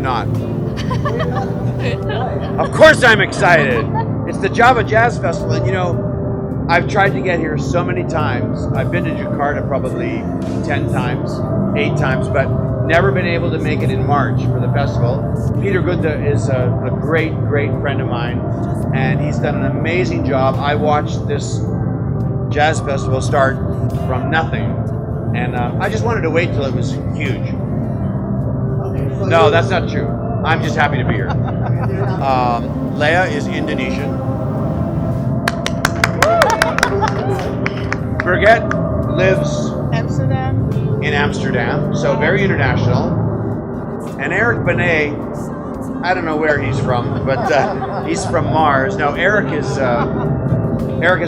not. Of course I'm excited. It's the Java Jazz Festival, and you know, I've tried to get here so many times. I've been to Jakarta probably 10 times, 8 times, but never been able to make it in March for the festival. Peter Gunda is a great, great friend of mine, and he's done an amazing job. I watched this jazz festival start from nothing, and I just wanted to wait till it was huge. No, that's not true. I'm just happy to be here. Leia is Indonesian. Birgit lives in Amsterdam, so very international. And Eric Benet, I don't know where he's from, but he's from Mars. Now Eric is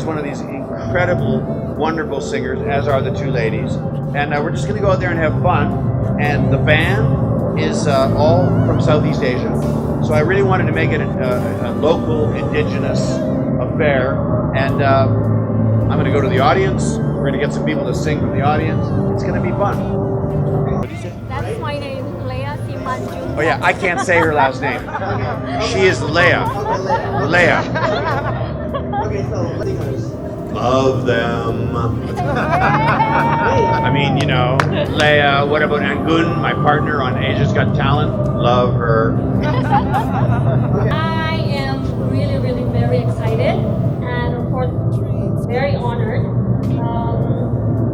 one of these incredible, wonderful singers, as are the two ladies. And we're just going to go out there and have fun. And the band is all from Southeast Asia. So I really wanted to make it a local, indigenous affair. And I'm going to go to the audience. We're going to get some people to sing from the audience. It's going to be fun. That's my name, Leia Simanju. Oh yeah, I can't say her last name. She is Leia. Leia. Love them. I mean, you know, Leia. What about Angun, my partner on Asia's Got Talent? Love her. I am really, really very excited and of course very honored.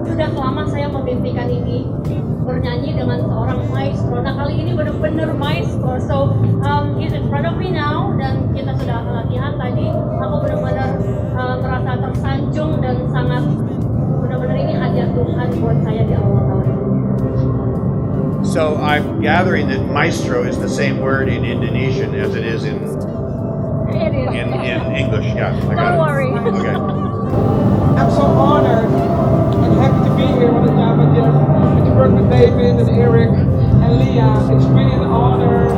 Sudah lama saya memimpikan ini, bernyanyi dengan seorang maestro. Nah kali ini benar-benar maestro. So he's in front of me now dan kita sudah latihan tadi. Aku benar-benar merasa tersanjung dan sangat benar-benar ini hadiah Tuhan buat saya di awal tahun ini. So I'm gathering that maestro is the same word in Indonesian as it is in English. Yeah, I got Don't worry. Okay. I'm so honored and happy to be here on the Java Jazz and to work with David and Eric and Leah. It's really an honor,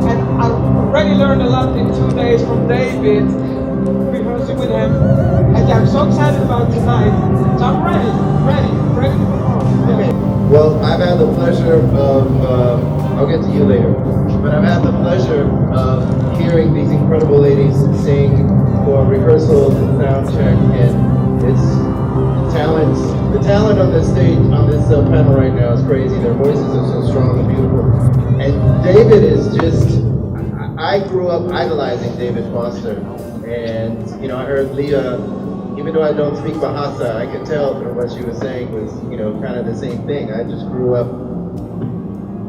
and I already learned a lot in 2 days from David, rehearsing with him. And I'm so excited about tonight. So I'm ready to perform. Okay. Well, I've had the pleasure of, I'll get to you later, but I've had the pleasure of hearing these incredible ladies sing for rehearsals and sound check, and it's the talent on this stage, on this panel right now is crazy. Their voices are so strong and beautiful. And David is just, I grew up idolizing David Foster, and you know, I heard Leah, even though I don't speak Bahasa, I could tell from what she was saying was, you know, kind of the same thing. I just grew up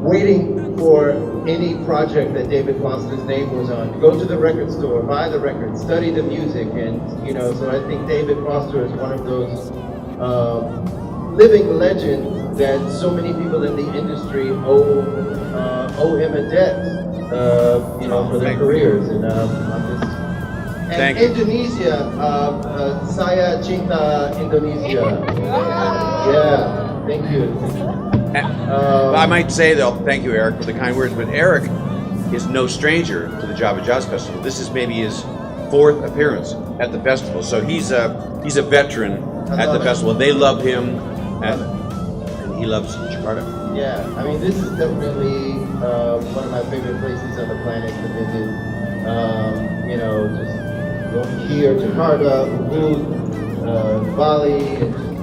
waiting for any project that David Foster's name was on, to go to the record store, buy the record, study the music, and you know, so I think David Foster is one of those living legends that so many people in the industry owe him a debt, you know, for their careers. And I'm just. And Indonesia, saya cinta Indonesia. Yeah, thank you. I might say though, thank you Eric for the kind words, but Eric is no stranger to the Java Jazz Festival. This is maybe his 4th appearance at the festival, so he's a veteran at the festival. They love him, and he loves Jakarta. Yeah, I mean, this is definitely one of my favorite places on the planet to visit. You know, just going here, Jakarta, Ubud, Bali.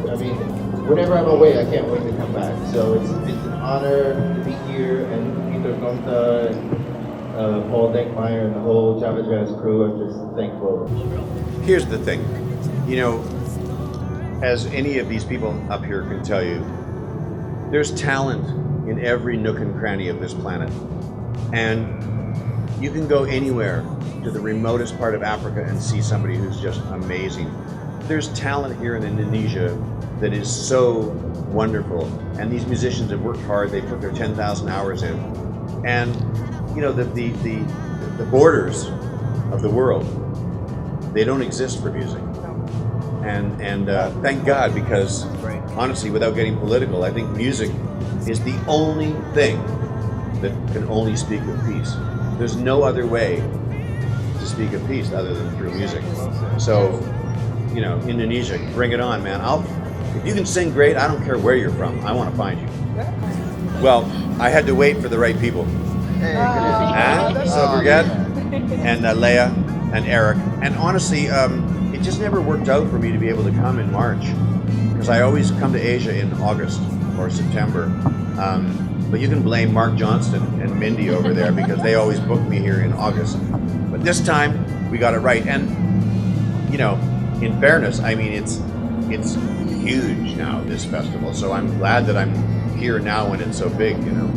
I mean, whenever I'm away, I can't wait to come back. So it's an honor to be here, and Peter Gonta and Paul Denkmeyer and the whole Java Jazz crew. I'm just thankful. Here's the thing, you know, as any of these people up here can tell you, there's talent in every nook and cranny of this planet. And you can go anywhere to the remotest part of Africa and see somebody who's just amazing. There's talent here in Indonesia that is so wonderful. And these musicians have worked hard, they put their 10,000 hours in. And you know, the borders of the world, they don't exist for music. And thank God, because honestly, without getting political, I think music is the only thing that can only speak of peace. There's no other way to speak of peace other than through music. So, you know, Indonesia, bring it on, man. If you can sing great, I don't care where you're from. I want to find you. Well, I had to wait for the right people. Hey, good to see you. And so Brigette and Leia and Eric. And honestly, it just never worked out for me to be able to come in March because I always come to Asia in August or September. But you can blame Mark Johnston and Mindy over there because they always book me here in August. But this time we got it right. And you know, in fairness, I mean it's huge now, this festival. So I'm glad that I'm here now when it's so big, you know.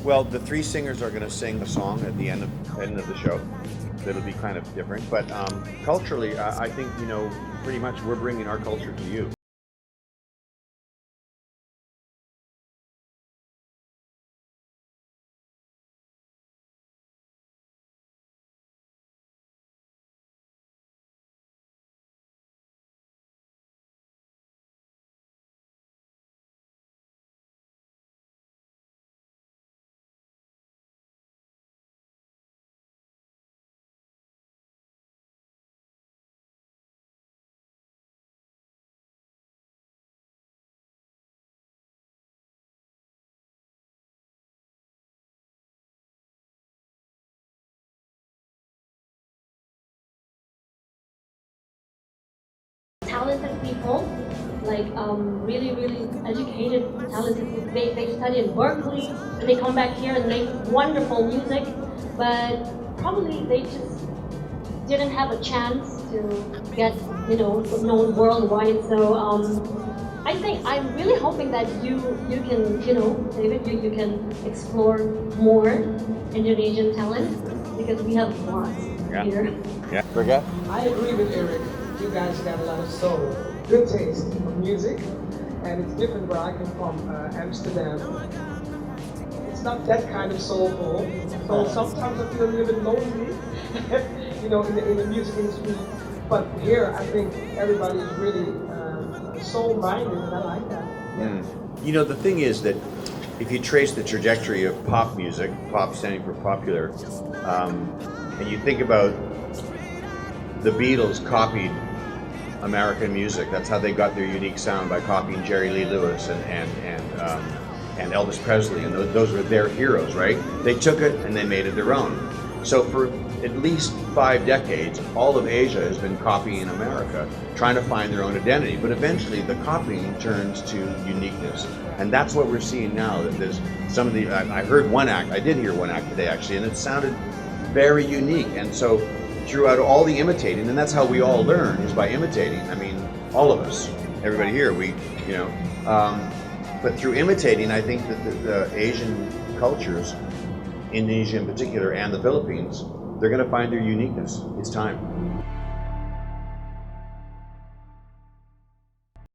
Well, the three singers are going to sing a song at the end of the show. That'll be kind of different, but culturally, I think, you know, pretty much we're bringing our culture to you. Talented people, like really educated, talented people. They study in Berkeley and they come back here and make wonderful music, but probably they just didn't have a chance to get, you know, known worldwide. So I think I'm really hoping that you can, you know, David, you can explore more Indonesian talent because we have lots here. Yeah, Brigette? I agree with Eric. You guys got a lot of soul, good taste of music, and it's different where I come from, Amsterdam. It's not that kind of soulful, so sometimes I feel a little bit lonely, you know, in the music industry. But here, I think everybody is really soul-minded, and I like that. Yeah. You know, the thing is that if you trace the trajectory of pop music, pop standing for popular, and you think about the Beatles copied American music. That's how they got their unique sound, by copying Jerry Lee Lewis and Elvis Presley, and those were their heroes, right? They took it and they made it their own. So for at least 5 decades, all of Asia has been copying America, trying to find their own identity. But eventually, the copying turns to uniqueness, and that's what we're seeing now. That there's some of the I heard one act. I did hear one act today actually, and it sounded very unique. And so throughout all the imitating, and that's how we all learn, is by imitating. I mean, all of us, everybody here, we, you know, but through imitating, I think that the Asian cultures, Indonesia in particular, and the Philippines, they're going to find their uniqueness. It's time.